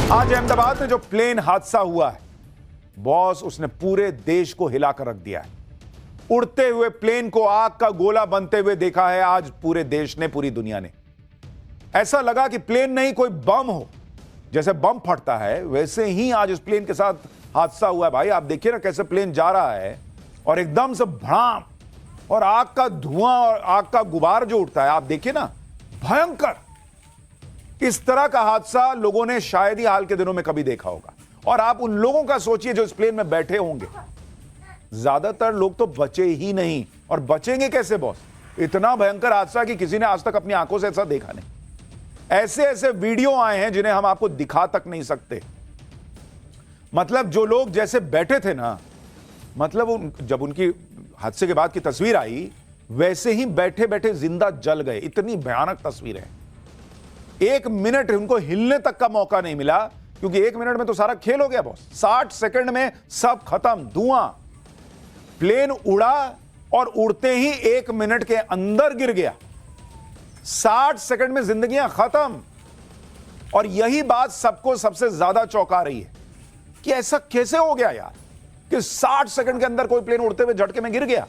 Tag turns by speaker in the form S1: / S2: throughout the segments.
S1: आज अहमदाबाद में जो प्लेन हादसा हुआ है, बॉस, उसने पूरे देश को हिलाकर रख दिया है। उड़ते हुए प्लेन को आग का गोला बनते हुए देखा है आज पूरे देश ने, पूरी दुनिया ने। ऐसा लगा कि प्लेन नहीं कोई बम हो, जैसे बम फटता है वैसे ही आज इस प्लेन के साथ हादसा हुआ है। भाई आप देखिए ना कैसे प्लेन जा रहा है और एकदम से भड़ाम, और आग का धुआं और आग का गुबार जो उठता है, आप देखिए ना, भयंकर। इस तरह का हादसा लोगों ने शायद ही हाल के दिनों में कभी देखा होगा। और आप उन लोगों का सोचिए जो इस प्लेन में बैठे होंगे, ज्यादातर लोग तो बचे ही नहीं। और बचेंगे कैसे बॉस? इतना भयंकर हादसा कि किसी ने आज तक अपनी आंखों से ऐसा देखा नहीं। ऐसे ऐसे वीडियो आए हैं जिन्हें हम आपको दिखा तक नहीं सकते। मतलब जो लोग जैसे बैठे थे ना, मतलब जब उनकी हादसे के बाद की तस्वीर आई, वैसे ही बैठे बैठे जिंदा जल गए। इतनी भयानक तस्वीर है। 1 मिनट उनको हिलने तक का मौका नहीं मिला, क्योंकि 1 मिनट में तो सारा खेल हो गया बॉस। 60 सेकंड में सब खत्म, धुआं। प्लेन उड़ा और उड़ते ही 1 मिनट के अंदर गिर गया। 60 सेकंड में जिंदगियां खत्म। और यही बात सबको सबसे ज्यादा चौंका रही है कि ऐसा कैसे हो गया यार, कि 60 सेकंड के अंदर कोई प्लेन उड़ते हुए झटके में गिर गया।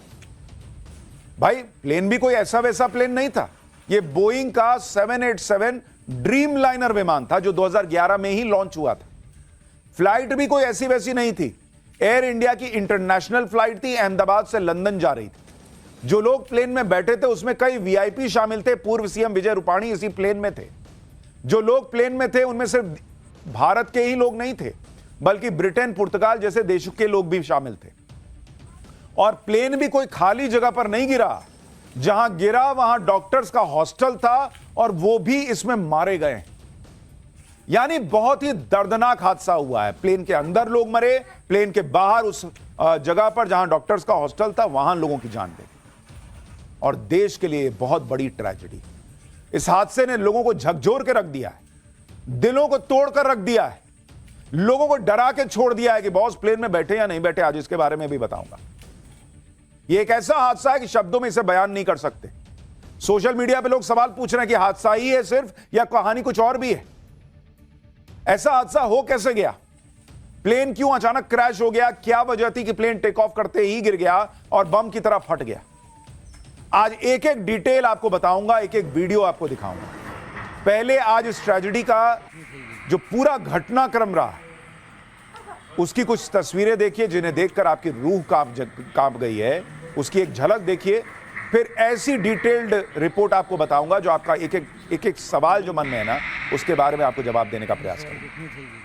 S1: भाई प्लेन भी कोई ऐसा वैसा प्लेन नहीं था। यह बोइंग का 787 ड्रीम लाइनर विमान था जो 2011 में ही लॉन्च हुआ था। फ्लाइट भी कोई ऐसी वैसी नहीं थी। एयर इंडिया की इंटरनेशनल फ्लाइट थी, अहमदाबाद से लंदन जा रही थी। जो लोग प्लेन में बैठे थे उसमें कई वीआईपी शामिल थे। पूर्व सीएम विजय रूपाणी इसी प्लेन में थे। जो लोग प्लेन में थे उनमें सिर्फ भारत के ही लोग नहीं थे, बल्कि ब्रिटेन, पुर्तगाल जैसे देशों के लोग भी शामिल थे। और प्लेन भी कोई खाली जगह पर नहीं गिरा। जहां गिरा वहां डॉक्टर्स का हॉस्टल था और वो भी इसमें मारे गए। यानी बहुत ही दर्दनाक हादसा हुआ है। प्लेन के अंदर लोग मरे, प्लेन के बाहर उस जगह पर जहां डॉक्टर्स का हॉस्टल था वहां लोगों की जान गई। और देश के लिए बहुत बड़ी ट्रेजेडी। इस हादसे ने लोगों को झकझोर के रख दिया है, दिलों को तोड़कर रख दिया है, लोगों को डरा के छोड़ दिया है कि बॉस प्लेन में बैठे या नहीं बैठे। आज इसके बारे में भी बताऊंगा। यह एक ऐसा हादसा है कि शब्दों में इसे बयान नहीं कर सकते। सोशल मीडिया पे लोग सवाल पूछ रहे हैं कि हादसा ही है सिर्फ, या कहानी कुछ और भी है। ऐसा हादसा हो कैसे गया? प्लेन क्यों अचानक क्रैश हो गया? क्या वजह थी कि प्लेन टेक ऑफ करते ही गिर गया और बम की तरह फट गया? आज एक एक डिटेल आपको बताऊंगा, एक एक वीडियो आपको दिखाऊंगा। पहले आज इस ट्रेजेडी का जो पूरा घटनाक्रम रहा, उसकी कुछ तस्वीरें देखिए जिन्हें देखकर आपकी रूह कांप गई है। उसकी एक झलक देखिए, फिर ऐसी डिटेल्ड रिपोर्ट आपको बताऊंगा जो आपका एक एक सवाल जो मन में है ना, उसके बारे में आपको जवाब देने का प्रयास करूंगा।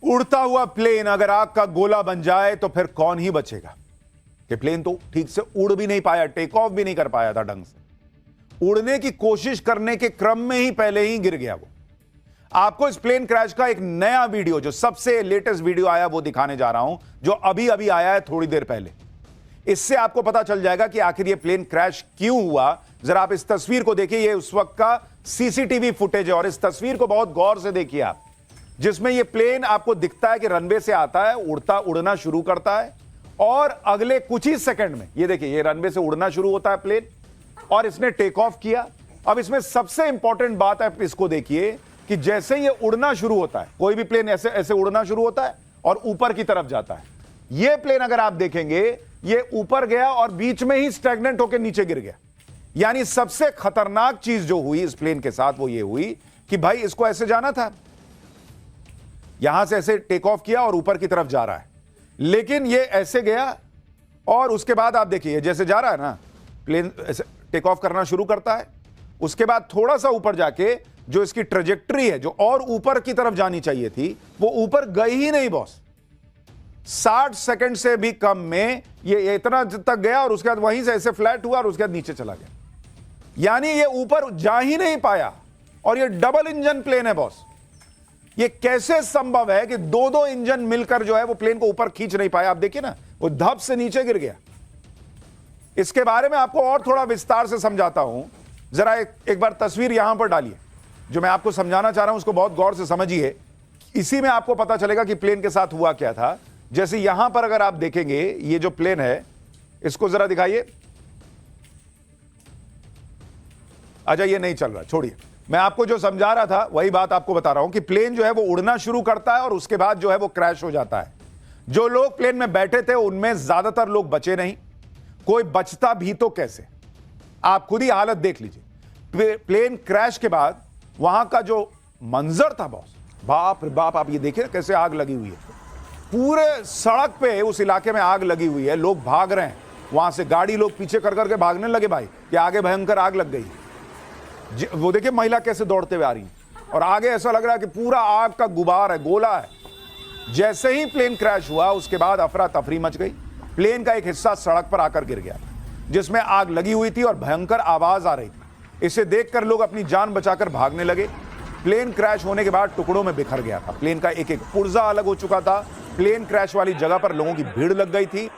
S1: उड़ता हुआ प्लेन अगर आग का गोला बन जाए तो फिर कौन ही बचेगा? कि प्लेन तो ठीक से उड़ भी नहीं पाया, टेक ऑफ भी नहीं कर पाया था ढंग से। उड़ने की कोशिश करने के क्रम में ही पहले ही गिर गया वो। आपको इस प्लेन क्रैश का एक नया वीडियो, जो सबसे लेटेस्ट वीडियो आया, वो दिखाने जा रहा हूं, जो अभी अभी आया है थोड़ी देर पहले। इससे आपको पता चल जाएगा कि आखिर यह प्लेन क्रैश क्यों हुआ। जरा आप इस तस्वीर को देखिए। यह उस वक्त का सीसीटीवी फुटेज है और इस तस्वीर को बहुत गौर से देखिए आप, जिसमें यह प्लेन आपको दिखता है कि रनवे से आता है, उड़ना शुरू करता है और अगले कुछ ही सेकंड में ये देखिए, ये रनवे से उड़ना शुरू होता है प्लेन और इसने टेक ऑफ किया। अब इसमें सबसे इंपॉर्टेंट बात है, इसको देखिए कि जैसे ये उड़ना शुरू होता है, कोई भी प्लेन ऐसे ऐसे उड़ना शुरू होता है और ऊपर की तरफ जाता है। ये प्लेन अगर आप देखेंगे, ये ऊपर गया और बीच में ही स्टैग्नेंट होकर नीचे गिर गया। यानी सबसे खतरनाक चीज जो हुई इस प्लेन के साथ वो ये हुई कि भाई इसको ऐसे जाना था, यहां से ऐसे टेक ऑफ किया और ऊपर की तरफ जा रहा है, लेकिन ये ऐसे गया और उसके बाद आप देखिए जैसे जा रहा है ना, प्लेन ऐसे टेक ऑफ करना शुरू करता है उसके बाद थोड़ा सा ऊपर जाके जो इसकी ट्रेजेक्टरी है, जो और ऊपर की तरफ जानी चाहिए थी, वो ऊपर गई ही नहीं बॉस। 60 सेकंड से भी कम में ये इतना तक गया और उसके बाद वहीं से ऐसे फ्लैट हुआ और उसके बाद नीचे चला गया। यानी ये ऊपर जा ही नहीं पाया। और ये डबल इंजन प्लेन है बॉस। ये कैसे संभव है कि दो दो इंजन मिलकर जो है वो प्लेन को ऊपर खींच नहीं पाया? आप देखिए ना, वो धप से नीचे गिर गया। इसके बारे में आपको और थोड़ा विस्तार से समझाता हूं। जरा एक बार तस्वीर यहां पर डालिए। जो मैं आपको समझाना चाह रहा हूं उसको बहुत गौर से समझिए। इसी में आपको पता चलेगा कि प्लेन के साथ हुआ क्या था। जैसे यहां पर अगर आप देखेंगे, ये जो प्लेन है, इसको जरा दिखाइए। अच्छा, ये नहीं चल रहा, छोड़िए। मैं आपको जो समझा रहा था वही बात आपको बता रहा हूं कि प्लेन जो है वो उड़ना शुरू करता है और उसके बाद जो है वो क्रैश हो जाता है। जो लोग प्लेन में बैठे थे उनमें ज्यादातर लोग बचे नहीं। कोई बचता भी तो कैसे? आप खुद ही हालत देख लीजिए। प्लेन क्रैश के बाद वहां का जो मंजर था बॉस, बाप रे बाप। आप ये देखिए कैसे आग लगी हुई है। पूरे सड़क पे उस इलाके में आग लगी हुई है। लोग भाग रहे हैं वहां से, गाड़ी लोग पीछे कर करके भागने लगे भाई कि आगे भयंकर आग लग गई। वो देखिए महिला कैसे दौड़ते हुए आ रही है और आगे ऐसा लग रहा है कि पूरा आग का गुबार है, गोला है। जैसे ही प्लेन क्रैश हुआ उसके बाद अफरा तफरी मच गई। प्लेन का एक हिस्सा सड़क पर आकर गिर गया जिसमें आग लगी हुई थी और भयंकर आवाज आ रही थी। इसे देखकर लोग अपनी जान बचाकर भागने लगे। प्लेन क्रैश होने के बाद टुकड़ों में बिखर गया था। प्लेन का एक एक पुर्जा अलग हो चुका था। प्लेन क्रैश वाली जगह पर लोगों की भीड़ लग गई थी।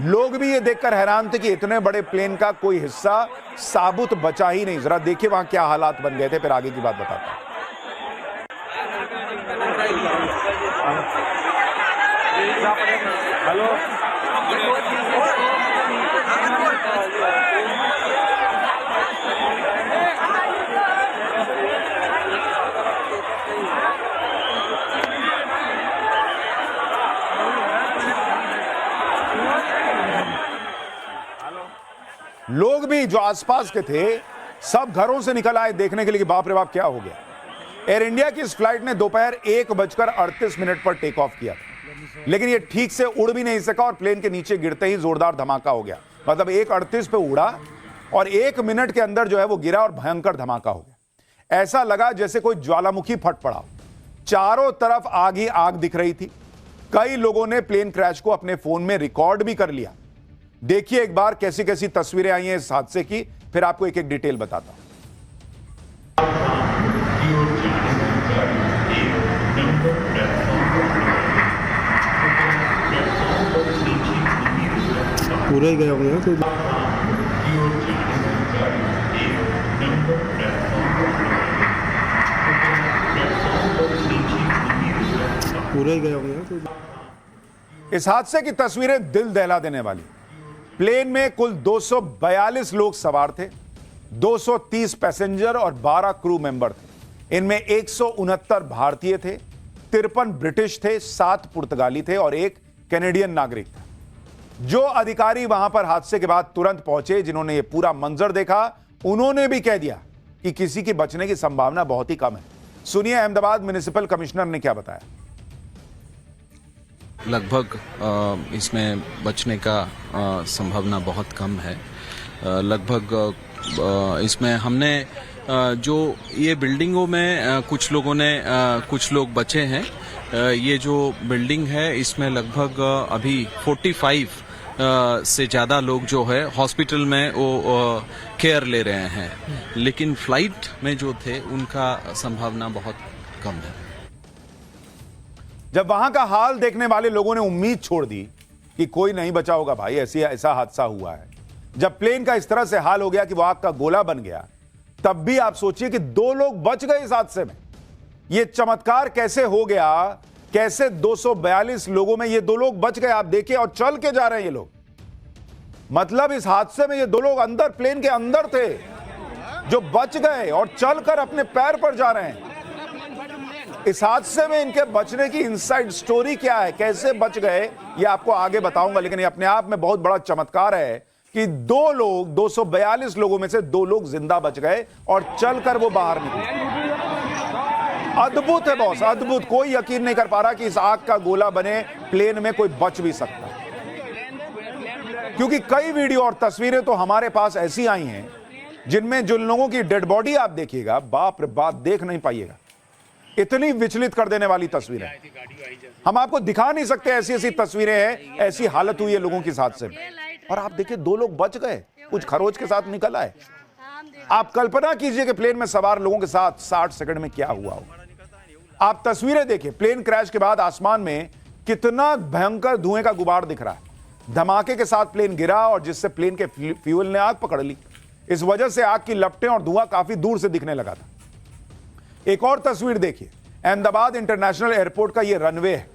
S1: लोग भी ये देखकर हैरान थे कि इतने बड़े प्लेन का कोई हिस्सा साबुत बचा ही नहीं। जरा देखिए वहां क्या हालात बन गए थे, फिर आगे की बात बताता हूं। लोग भी जो आसपास के थे सब घरों से निकल आए देखने के लिए कि बाप रे बाप क्या हो गया। एयर इंडिया की इस फ्लाइट ने दोपहर 1:38 पर टेक ऑफ किया था, लेकिन ये ठीक से उड़ भी नहीं सका और प्लेन के नीचे गिरते ही जोरदार धमाका हो गया। मतलब 1:38 पे उड़ा और 1 मिनट के अंदर जो है वो गिरा और भयंकर धमाका हो गया। ऐसा लगा जैसे कोई ज्वालामुखी फट पड़ा। चारों तरफ आग ही आग दिख रही थी। कई लोगों ने प्लेन क्रैश को अपने फोन में रिकॉर्ड भी कर लिया। देखिए एक बार कैसी कैसी तस्वीरें आई हैं इस हादसे की, फिर आपको एक एक डिटेल बताता हूं।
S2: पूरा ही गया होगा कोई पूरा ही गया होगा कोई।
S1: इस हादसे की तस्वीरें दिल दहला देने वाली। प्लेन में कुल 242 लोग सवार थे, 230 पैसेंजर और 12 क्रू मेंबर थे। इनमें 169 भारतीय थे, 53 ब्रिटिश थे, 7 पुर्तगाली थे और 1 कैनेडियन नागरिक था। जो अधिकारी वहां पर हादसे के बाद तुरंत पहुंचे, जिन्होंने यह पूरा मंजर देखा, उन्होंने भी कह दिया कि किसी की बचने की संभावना बहुत ही कम है। सुनिए अहमदाबाद म्युनिसिपल कमिश्नर ने क्या बताया।
S3: लगभग इसमें बचने का संभावना बहुत कम है। लगभग इसमें हमने जो ये बिल्डिंगों में कुछ लोग बचे हैं। ये जो बिल्डिंग है इसमें लगभग अभी 45 से ज़्यादा लोग जो है हॉस्पिटल में वो केयर ले रहे हैं, लेकिन फ्लाइट में जो थे उनका संभावना बहुत कम है।
S1: जब वहां का हाल देखने वाले लोगों ने उम्मीद छोड़ दी कि कोई नहीं बचा होगा भाई, ऐसा हादसा हुआ है। जब प्लेन का इस तरह से हाल हो गया कि वो आग का गोला बन गया, तब भी आप सोचिए कि 2 लोग बच गए इस हादसे में। ये चमत्कार कैसे हो गया? कैसे 242 लोगों में ये 2 लोग बच गए? आप देखिए, और चल के जा रहे हैं ये लोग। मतलब इस हादसे में ये 2 लोग अंदर, प्लेन के अंदर थे, जो बच गए और चलकर अपने पैर पर जा रहे हैं। इस हादसे में इनके बचने की इनसाइड स्टोरी क्या है, कैसे बच गए, ये आपको आगे बताऊंगा। लेकिन ये अपने आप में बहुत बड़ा चमत्कार है कि 2 लोग, 242 लोगों में से 2 लोग जिंदा बच गए और चलकर वो बाहर निकले। अद्भुत है बॉस, अद्भुत। कोई यकीन नहीं कर पा रहा कि इस आग का गोला बने प्लेन में कोई बच भी सकता है, क्योंकि कई वीडियो और तस्वीरें तो हमारे पास ऐसी आई हैं जिनमें जो लोगों की डेड बॉडी आप देखिएगा, बाप रे बाप, देख नहीं पाइएगा, इतनी विचलित कर देने वाली तस्वीरें हम आपको दिखा नहीं सकते। ऐसी ऐसी तस्वीरें हैं, ऐसी हालत हुई है लोगों की हादसे में। और आप देखिए 2 लोग बच गए, कुछ खरोच के साथ निकल आए। आप कल्पना कीजिए कि प्लेन में सवार लोगों के साथ 60 सेकंड में क्या हुआ हो। आप तस्वीरें देखिए, प्लेन क्रैश के बाद आसमान में कितना भयंकर धुएं का गुबार दिख रहा है। धमाके के साथ प्लेन गिरा और जिससे प्लेन के फ्यूल ने आग पकड़ ली। इस वजह से आग की लपटें और धुआं काफी दूर से दिखने लगा था। एक और तस्वीर देखिए, अहमदाबाद इंटरनेशनल एयरपोर्ट का यह रनवे है।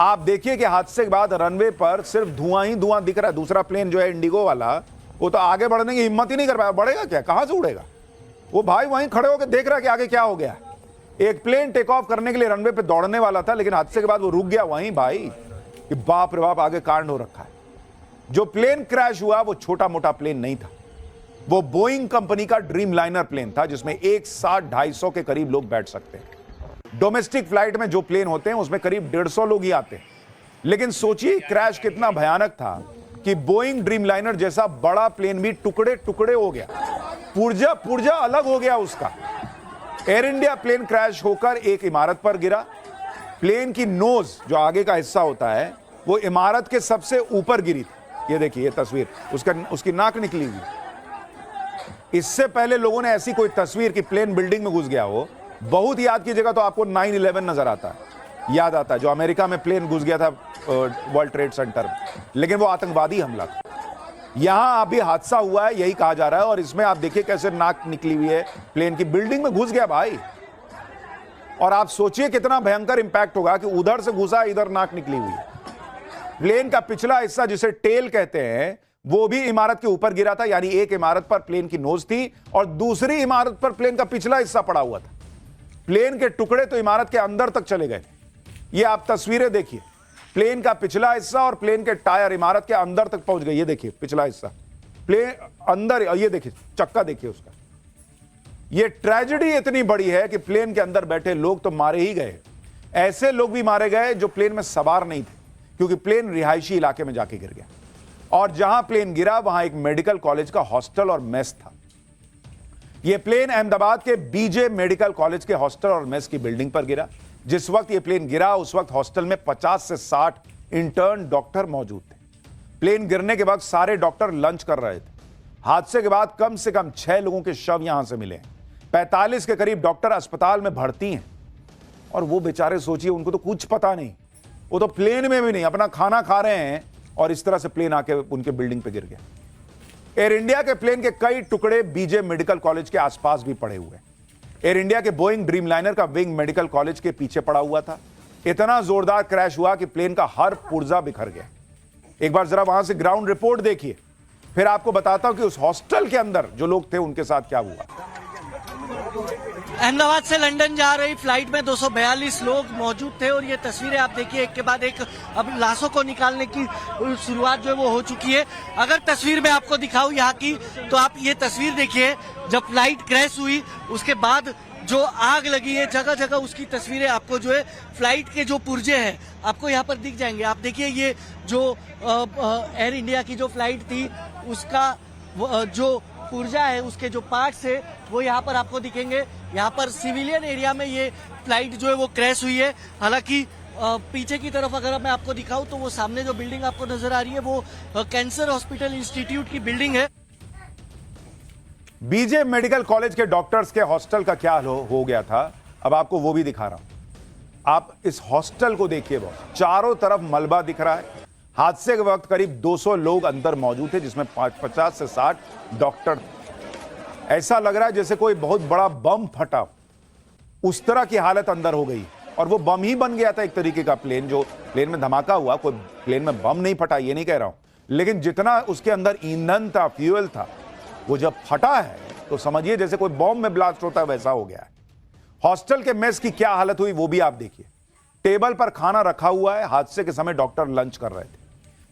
S1: आप देखिए कि हादसे के बाद रनवे पर सिर्फ धुआं ही धुआं दिख रहा है। दूसरा प्लेन जो है इंडिगो वाला, वो तो आगे बढ़ने की हिम्मत ही नहीं कर पाया। बढ़ेगा क्या, कहां से उड़ेगा वो? भाई वहीं खड़े होकर देख रहा है कि आगे क्या हो गया। एक प्लेन टेक ऑफ करने के लिए रनवे पे दौड़ने वाला था, लेकिन हादसे के बाद वो रुक गया वहीं। भाई कि बाप रे बाप, आगे कांड हो रखा है। जो प्लेन क्रैश हुआ वो छोटा मोटा प्लेन नहीं था, वो बोइंग कंपनी का ड्रीम लाइनर प्लेन था, जिसमें एक साथ 250 के करीब लोग बैठ सकते हैं। डोमेस्टिक फ्लाइट में जो प्लेन होते हैं उसमें करीब 150 लोग ही आते हैं। लेकिन सोचिए क्रैश कितना भयानक था कि बोइंग ड्रीम लाइनर जैसा बड़ा प्लेन भी टुकड़े टुकड़े हो गया, पुर्जा अलग हो गया उसका। एयर इंडिया प्लेन क्रैश होकर एक इमारत पर गिरा। प्लेन की नोज, जो आगे का हिस्सा होता है, वो इमारत के सबसे ऊपर गिरी थी। ये देखिए, ये तस्वीर, उसकी नाक निकली हुई। इससे पहले लोगों ने ऐसी कोई तस्वीर कि प्लेन बिल्डिंग में घुस गया हो, बहुत याद कीजिएगा तो आपको 9/11 नजर आता है, याद आता है, जो अमेरिका में प्लेन घुस गया था वर्ल्ड ट्रेड सेंटर में, लेकिन वो आतंकवादी हमला था। यहां अभी हादसा हुआ है, यही कहा जा रहा है। और इसमें आप देखिए कैसे नाक निकली हुई है, प्लेन की बिल्डिंग में घुस गया भाई। और आप सोचिए कितना भयंकर इंपैक्ट होगा कि उधर से घुसा, इधर नाक निकली हुई है। प्लेन का पिछला हिस्सा, जिसे टेल कहते हैं, वो भी इमारत के ऊपर गिरा था। यानी एक इमारत पर प्लेन की नोज थी और दूसरी इमारत पर प्लेन का पिछला हिस्सा पड़ा हुआ था। प्लेन के टुकड़े तो इमारत के अंदर तक चले गए। ये आप तस्वीरें देखिए, प्लेन का पिछला हिस्सा और प्लेन के टायर इमारत के अंदर तक पहुंच गए। ये देखिए पिछला हिस्सा प्लेन अंदर, ये देखिए चक्का देखिए उसका। ये ट्रेजेडी इतनी बड़ी है कि प्लेन के अंदर बैठे लोग तो मारे ही गए। ऐसे लोग भी मारे गए जो प्लेन में सवार नहीं थे, क्योंकि प्लेन रिहायशी इलाके में जाके गिर गया। और जहां प्लेन गिरा वहां एक मेडिकल कॉलेज का हॉस्टल और मेस था। यह प्लेन अहमदाबाद के बीजे मेडिकल कॉलेज के हॉस्टल और मेस की बिल्डिंग पर गिरा। जिस वक्त यह प्लेन गिरा उस वक्त हॉस्टल में 50 से 60 इंटर्न डॉक्टर मौजूद थे। प्लेन गिरने के वक्त सारे डॉक्टर लंच कर रहे थे। हादसे के बाद कम से कम 6 लोगों के शव यहां से मिले। 45 के करीब डॉक्टर अस्पताल में भर्ती हैं। और वो बेचारे सोचिए, उनको तो कुछ पता नहीं, वो तो प्लेन में भी नहीं, अपना खाना खा रहे हैं और इस तरह से प्लेन आके उनके बिल्डिंग पे गिर गया। एयर इंडिया के प्लेन के कई टुकड़े बीजे मेडिकल कॉलेज के आसपास भी पड़े हुए। एयर इंडिया के बोइंग ड्रीम लाइनर का विंग मेडिकल कॉलेज के पीछे पड़ा हुआ था। इतना जोरदार क्रैश हुआ कि प्लेन का हर पुर्जा बिखर गया। एक बार जरा वहां से ग्राउंड रिपोर्ट देखिए, फिर आपको बताता हूं कि उस हॉस्टल के अंदर जो लोग थे उनके साथ क्या हुआ।
S4: अहमदाबाद से लंदन जा रही फ्लाइट में 242 लोग मौजूद थे और ये तस्वीरें आप देखिए, एक के बाद एक अब लाशों को निकालने की शुरुआत जो है वो हो चुकी है। अगर तस्वीर में आपको दिखाऊं यहाँ की, तो आप ये तस्वीर देखिए, जब फ्लाइट क्रैश हुई उसके बाद जो आग लगी है जगह जगह, उसकी तस्वीरें आपको जो है फ्लाइट के जो पुर्जे हैं आपको यहाँ पर दिख जाएंगे। आप देखिए, ये जो एयर इंडिया की जो फ्लाइट थी उसका जो पुर्जा है, उसके जो पार्ट्स है वो यहाँ पर आपको दिखेंगे। यहाँ पर सिविलियन एरिया में ये फ्लाइट जो है वो क्रैश हुई है। हालांकि पीछे की तरफ अगर मैं आपको दिखाऊं तो वो सामने जो बिल्डिंग आपको नजर आ रही है वो कैंसर हॉस्पिटल इंस्टीट्यूट की बिल्डिंग है।
S1: बीजे मेडिकल कॉलेज के डॉक्टर्स के हॉस्टल का क्या हो गया था, अब आपको वो भी दिखा रहा हूं। आप इस हॉस्टल को देखिए, बहुत चारों तरफ मलबा दिख रहा है। हादसे के वक्त करीब 200 लोग अंदर मौजूद थे, जिसमें 50 से 60 डॉक्टर थे। ऐसा लग रहा है जैसे कोई बहुत बड़ा बम फटा, उस तरह की हालत अंदर हो गई। और वो बम ही बन गया था एक तरीके का। जो प्लेन में धमाका हुआ, कोई प्लेन में बम नहीं फटा, ये नहीं कह रहा हूं, लेकिन जितना उसके अंदर ईंधन था, फ्यूल था, वो जब फटा है तो समझिए जैसे कोई बॉम्ब में ब्लास्ट होता है वैसा हो गया है। हॉस्टल के मेस की क्या हालत हुई वो भी आप देखिए। टेबल पर खाना रखा हुआ है, हादसे के समय डॉक्टर लंच कर रहे थे।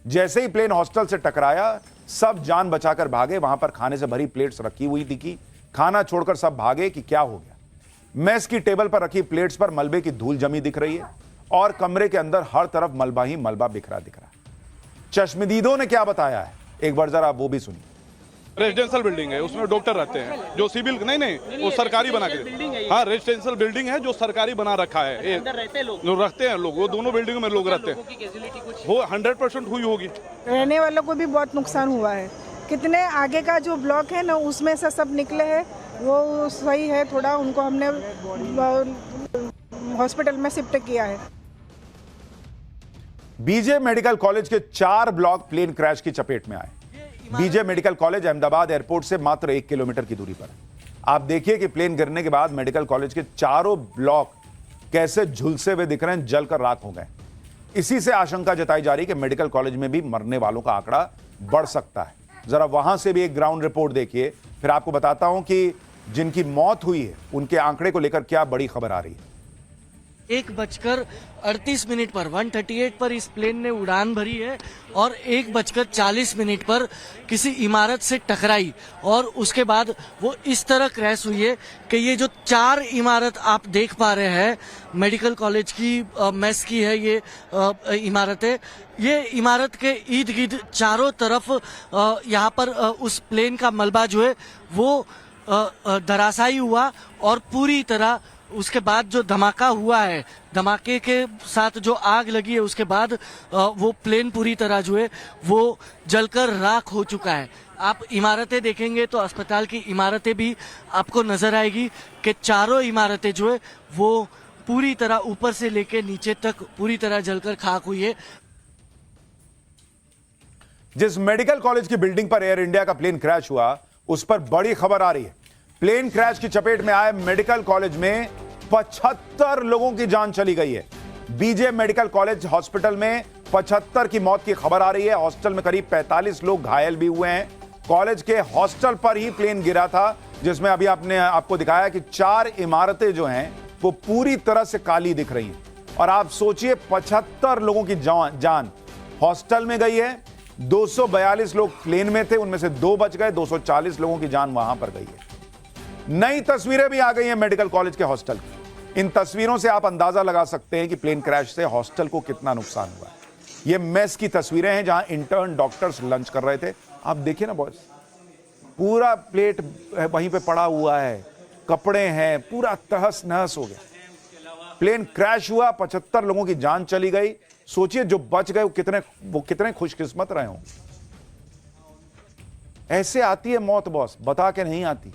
S1: जैसे ही प्लेन हॉस्टल से टकराया, सब जान बचाकर भागे। वहां पर खाने से भरी प्लेट्स रखी हुई थी, खाना छोड़कर सब भागे कि क्या हो गया। मेस की टेबल पर रखी प्लेट्स पर मलबे की धूल जमी दिख रही है और कमरे के अंदर हर तरफ मलबा ही मलबा बिखरा दिख रहा है। चश्मदीदों ने क्या बताया है, एक बार जरा आप वो भी सुनिए।
S5: रेजिडेंशियल बिल्डिंग है, उसमें डॉक्टर रहते हैं जो सिविल नहीं वो सरकारी बना के, हाँ रेजिडेंशियल बिल्डिंग है जो सरकारी बना रखा है। जो रहते हैं लोग, वो दोनों बिल्डिंगों में लोग रहते हैं, वो 100% हुई होगी।
S6: रहने वालों को भी बहुत नुकसान हुआ है। कितने आगे का जो ब्लॉक है ना, उसमें से सब निकले हैं, वो सही है। थोड़ा उनको हमने हॉस्पिटल में शिफ्ट किया है।
S1: बीजे मेडिकल कॉलेज के 4 ब्लॉक प्लेन क्रैश की चपेट में आए। BJ medical college Ahmedabad airport से मात्र 1 किलोमीटर की दूरी पर। आप देखिए कि प्लेन गिरने के बाद मेडिकल कॉलेज के चारों ब्लॉक कैसे झुलसे हुए दिख रहे हैं, जलकर राख हो गए। इसी से आशंका जताई जा रही है कि मेडिकल कॉलेज में भी मरने वालों का आंकड़ा बढ़ सकता है। जरा वहां से भी एक ग्राउंड रिपोर्ट देखिए, फिर आपको बताता हूं कि जिनकी मौत हुई है उनके आंकड़े को लेकर क्या बड़ी खबर आ रही है।
S4: 1:38 पर 138 पर इस प्लेन ने उड़ान भरी है और 1:40 पर किसी इमारत से टकराई और उसके बाद वो इस तरह क्रैश हुई है कि ये जो 4 इमारत आप देख पा रहे हैं, मेडिकल कॉलेज की मेस की है ये इमारत है। ये इमारत के इर्द गिर्द चारों तरफ यहाँ पर उस प्लेन का मलबा जो है वो धराशायी हुआ और पूरी तरह उसके बाद जो धमाका हुआ है, धमाके के साथ जो आग लगी है, उसके बाद वो प्लेन पूरी तरह जो है वो जलकर राख हो चुका है। आप इमारतें देखेंगे तो अस्पताल की इमारतें भी आपको नजर आएगी कि चारों इमारतें जो है वो पूरी तरह ऊपर से लेकर नीचे तक पूरी तरह जलकर खाक हुई है।
S1: जिस मेडिकल कॉलेज की बिल्डिंग पर एयर इंडिया का प्लेन क्रैश हुआ, उस पर बड़ी खबर आ रही है। प्लेन क्रैश की चपेट में आए मेडिकल कॉलेज में 75 लोगों की जान चली गई है। बीजे मेडिकल कॉलेज हॉस्पिटल में 75 की मौत की खबर आ रही है। हॉस्टल में करीब 45 लोग घायल भी हुए हैं। कॉलेज के हॉस्टल पर ही प्लेन गिरा था, जिसमें अभी आपको दिखाया कि 4 इमारतें जो हैं वो पूरी तरह से काली दिख रही हैं। और आप सोचिए 75 लोगों की जान हॉस्टल में गई है। 242 लोग प्लेन में थे, उनमें से 2 बच गए। 240 लोगों की जान वहां पर गई है। नई तस्वीरें भी आ गई हैं मेडिकल कॉलेज के हॉस्टल की। इन तस्वीरों से आप अंदाजा लगा सकते हैं कि प्लेन क्रैश से हॉस्टल को कितना नुकसान हुआ है। ये मेस की तस्वीरें हैं जहां इंटर्न डॉक्टर्स लंच कर रहे थे। आप देखिए ना बॉयज, पूरा प्लेट वहीं पे पड़ा हुआ है, कपड़े हैं, पूरा तहस नहस हो गया। प्लेन क्रैश हुआ, 75 लोगों की जान चली गई। सोचिए जो बच गए वो कितने खुशकिस्मत रहे हों। ऐसे आती है मौत बॉस, बता के नहीं आती।